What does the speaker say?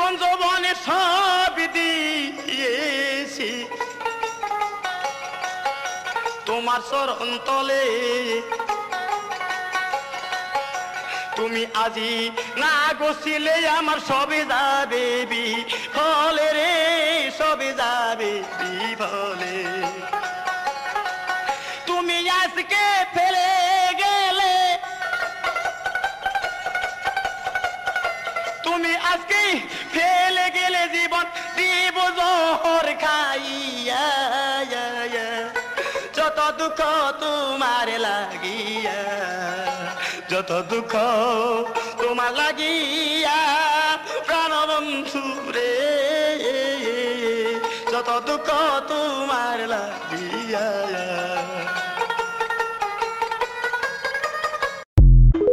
জীবন যৌবনে সব দিয়েছি তোমার চরণ তলে, তুমি আজি না গছিলে আমার সবে যাবে বিফলে রে, সবে যাবে বিফলে। তুমি আজকে ফেলে গেলে, তুমি আজকে ফেলে গেলে জীবন দিব জহর খাইয়া, যত দুঃখ তোমার লাগিয়া, যত দুঃখ তোমার লাগিয়া প্রাণবন্ধু রে, যত দুঃখ তোমার লাগিয়া।